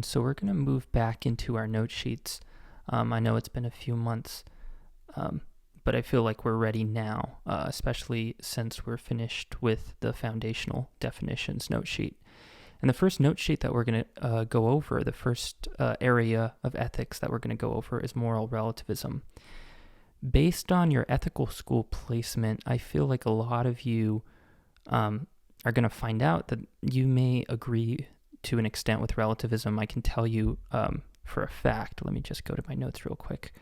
So we're going to move back into our note sheets. I know it's been a few months, but I feel like we're ready now, especially since we're finished with the foundational definitions note sheet. And the first note sheet that we're going to go over, the first area of ethics that we're going to go over is moral relativism. Based on your ethical school placement, I feel like a lot of you are going to find out that you may agree to an extent with relativism. I can tell you for a fact. Let me just go to my notes real quick.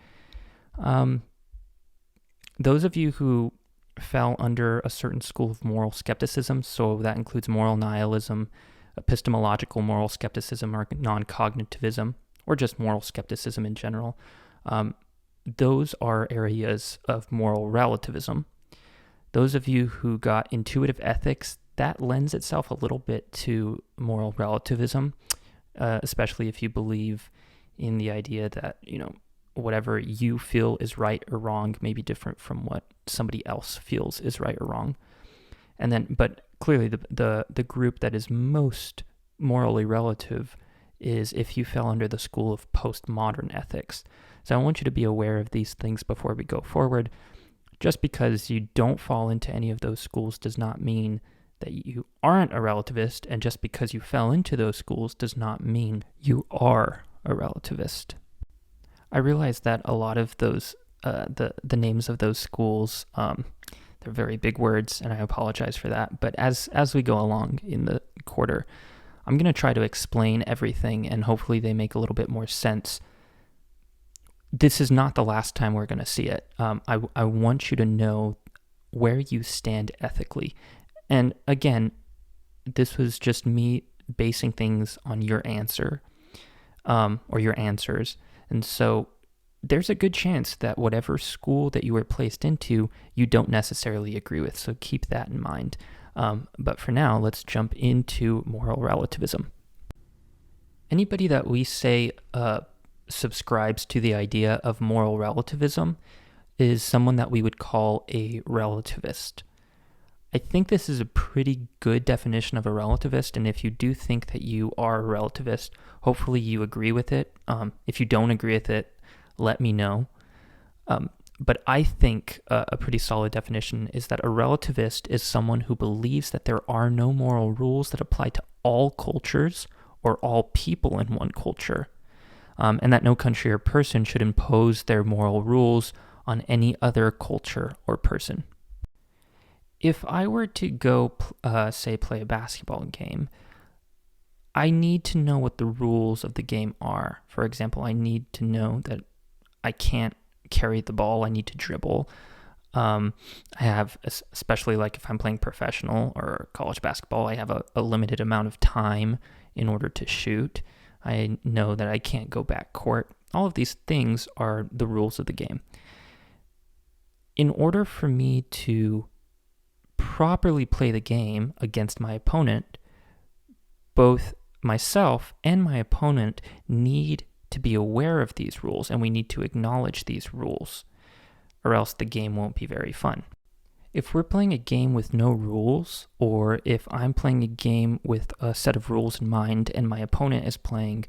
Those of you who fell under a certain school of moral skepticism, so that includes moral nihilism, epistemological moral skepticism, or non-cognitivism, or just moral skepticism in general, those are areas of moral relativism. Those of you who got intuitive ethics, that lends itself a little bit to moral relativism, especially if you believe in the idea that, whatever you feel is right or wrong may be different from what somebody else feels is right or wrong. But clearly the group that is most morally relative is if you fell under the school of postmodern ethics. So I want you to be aware of these things before we go forward. Just because you don't fall into any of those schools does not mean that you aren't a relativist, and just because you fell into those schools does not mean you are a relativist. I realize that a lot of those, the names of those schools, they're very big words, and I apologize for that. But as we go along in the quarter, I'm going to try to explain everything, and hopefully they make a little bit more sense. This is not the last time we're going to see it. I want you to know where you stand ethically. And again, this was just me basing things on your answer, or your answers. And so there's a good chance that whatever school that you were placed into, you don't necessarily agree with. So keep that in mind. But for now, let's jump into moral relativism. Anybody that we say subscribes to the idea of moral relativism is someone that we would call a relativist. I think this is a pretty good definition of a relativist, and if you do think that you are a relativist, hopefully you agree with it. If you don't agree with it, let me know. But I think a pretty solid definition is that a relativist is someone who believes that there are no moral rules that apply to all cultures or all people in one culture, and that no country or person should impose their moral rules on any other culture or person. If I were to go, play a basketball game, I need to know what the rules of the game are. For example, I need to know that I can't carry the ball. I need to dribble. I have, especially like if I'm playing professional or college basketball, I have a limited amount of time in order to shoot. I know that I can't go back court. All of these things are the rules of the game. In order for me to properly play the game against my opponent, both myself and my opponent need to be aware of these rules, and we need to acknowledge these rules, or else the game won't be very fun. If we're playing a game with no rules, or if I'm playing a game with a set of rules in mind and my opponent is playing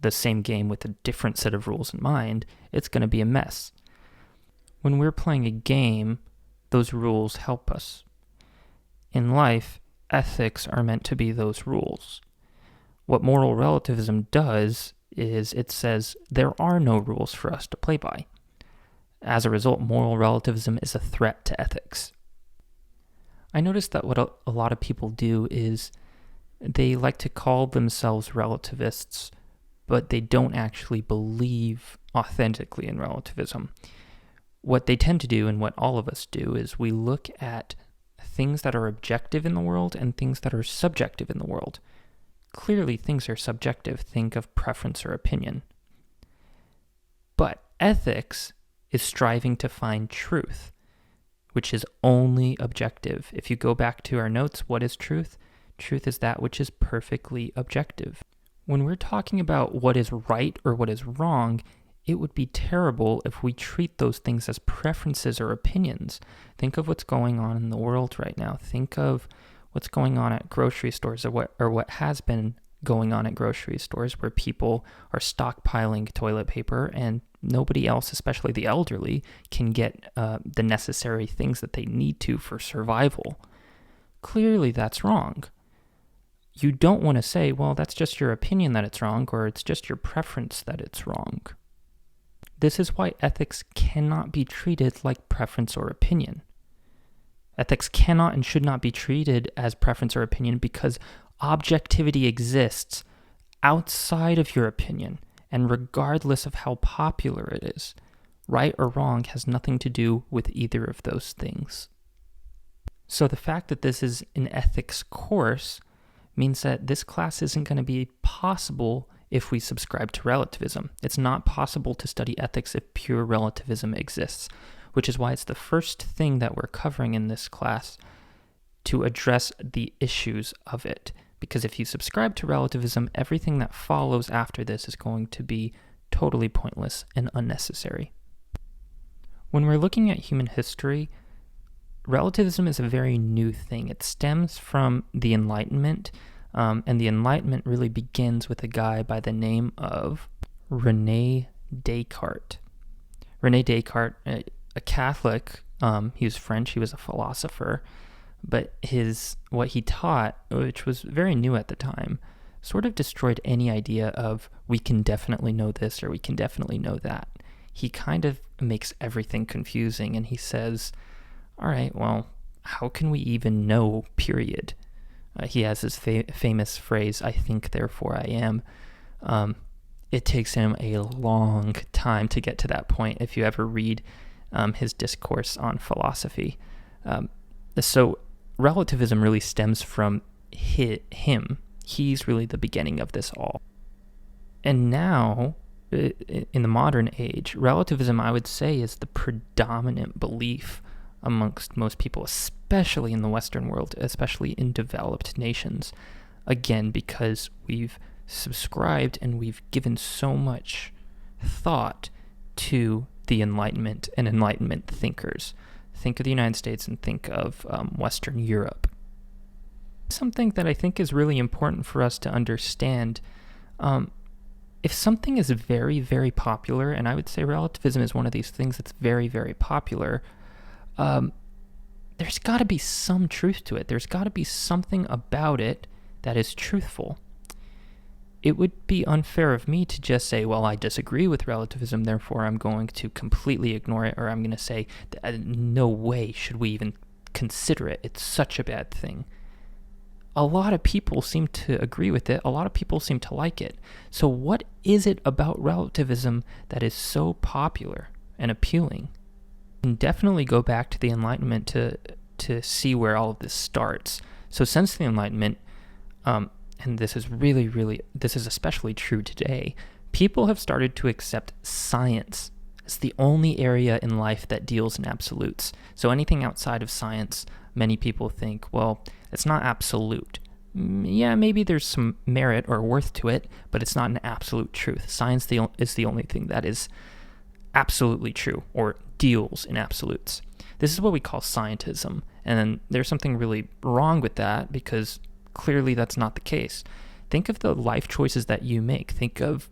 the same game with a different set of rules in mind, it's going to be a mess. When we're playing a game, those rules help us. In life, ethics are meant to be those rules. What moral relativism does is it says there are no rules for us to play by. As a result, moral relativism is a threat to ethics. I noticed that what a lot of people do is they like to call themselves relativists, but they don't actually believe authentically in relativism. What they tend to do, and what all of us do, is we look at things that are objective in the world and things that are subjective in the world. Clearly, things are subjective. Think of preference or opinion. But ethics is striving to find truth, which is only objective. If you go back to our notes, what is truth? Truth is that which is perfectly objective. When we're talking about what is right or what is wrong, it would be terrible if we treat those things as preferences or opinions. Think of what's going on in the world right now. Think of what's going on at grocery stores or what has been going on at grocery stores where people are stockpiling toilet paper and nobody else, especially the elderly, can get the necessary things that they need to for survival. Clearly, that's wrong. You don't want to say, well, that's just your opinion that it's wrong, or it's just your preference that it's wrong. This is why ethics cannot be treated like preference or opinion. Ethics cannot and should not be treated as preference or opinion because objectivity exists outside of your opinion, and regardless of how popular it is, right or wrong has nothing to do with either of those things. So the fact that this is an ethics course means that this class isn't going to be possible if we subscribe to relativism. It's not possible to study ethics if pure relativism exists, which is why it's the first thing that we're covering in this class to address the issues of it. Because if you subscribe to relativism, everything that follows after this is going to be totally pointless and unnecessary. When we're looking at human history, relativism is a very new thing. It stems from the Enlightenment, and the Enlightenment really begins with a guy by the name of René Descartes. René Descartes, a Catholic, he was French, he was a philosopher, but what he taught, which was very new at the time, sort of destroyed any idea of we can definitely know this or we can definitely know that. He kind of makes everything confusing, and he says, all right, well, how can we even know, period? He has this famous phrase, I think, therefore I am. It takes him a long time to get to that point if you ever read his discourse on philosophy. So relativism really stems from him. He's really the beginning of this all. And now, in the modern age, relativism, I would say, is the predominant belief amongst most people, especially in the Western world, especially in developed nations. Again, because we've subscribed and we've given so much thought to the Enlightenment and Enlightenment thinkers. Think of the United States and think of Western Europe. Something that I think is really important for us to understand, if something is very, very popular, and I would say relativism is one of these things that's very, very popular, there's got to be some truth to it. There's got to be something about it that is truthful. It would be unfair of me to just say, well, I disagree with relativism, therefore I'm going to completely ignore it, or I'm going to say, no way should we even consider it. It's such a bad thing. A lot of people seem to agree with it. A lot of people seem to like it. So what is it about relativism that is so popular and appealing? And definitely go back to the Enlightenment to see where all of this starts. So since the Enlightenment, and this is especially true today, people have started to accept science as the only area in life that deals in absolutes. So anything outside of science, many people think, well, it's not absolute. Yeah, maybe there's some merit or worth to it, but it's not an absolute truth. Science is the only thing that is absolutely true or deals in absolutes. This is what we call scientism, and there's something really wrong with that because clearly that's not the case. Think of the life choices that you make. Think of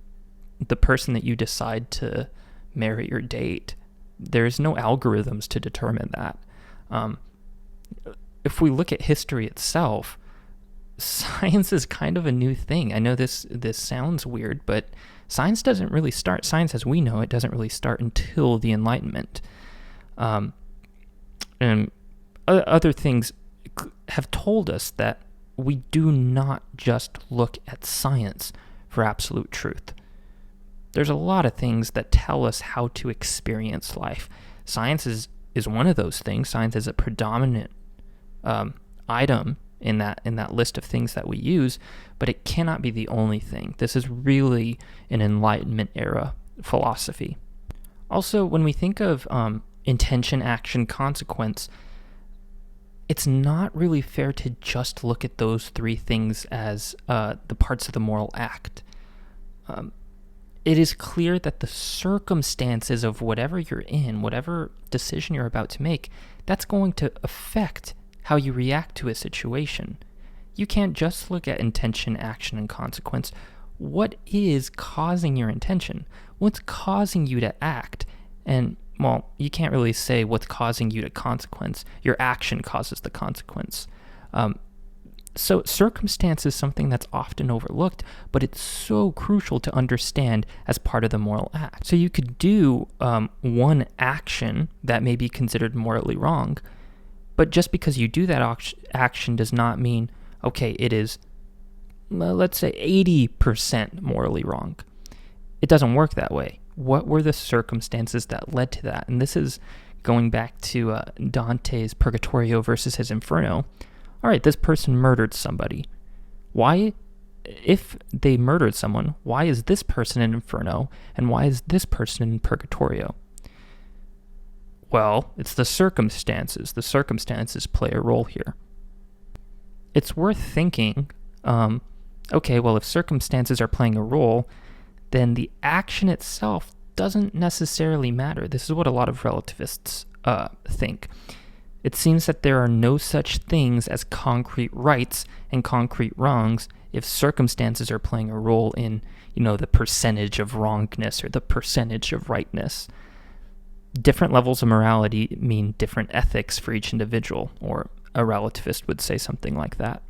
the person that you decide to marry or date. There's no algorithms to determine that. If we look at history itself, science is kind of a new thing. I know this sounds weird, but science doesn't really start. Science as we know it doesn't really start until the Enlightenment. And other things have told us that we do not just look at science for absolute truth. There's a lot of things that tell us how to experience life. Science is one of those things. Science is a predominant item in that list of things that we use, but it cannot be the only thing. This is really an Enlightenment era philosophy. Also, when we think of intention, action, consequence, it's not really fair to just look at those three things as the parts of the moral act. It is clear that the circumstances of whatever you're in, whatever decision you're about to make, that's going to affect how you react to a situation. you can't just look at intention, action, and consequence. What is causing your intention? What's causing you to act? And, well, you can't really say what's causing you to consequence. Your action causes the consequence. So circumstance is something that's often overlooked, but it's so crucial to understand as part of the moral act. So you could do one action that may be considered morally wrong, but just because you do that action does not mean, okay, it is, let's say, 80% morally wrong. It doesn't work that way. What were the circumstances that led to that? And this is going back to Dante's Purgatorio versus his Inferno. All right, this person murdered somebody. Why, if they murdered someone, why is this person in Inferno and why is this person in Purgatorio? Well, it's the circumstances. The circumstances play a role here. It's worth thinking, okay, well, if circumstances are playing a role, then the action itself doesn't necessarily matter. This is what a lot of relativists think. It seems that there are no such things as concrete rights and concrete wrongs if circumstances are playing a role in, the percentage of wrongness or the percentage of rightness. Different levels of morality mean different ethics for each individual, or a relativist would say something like that.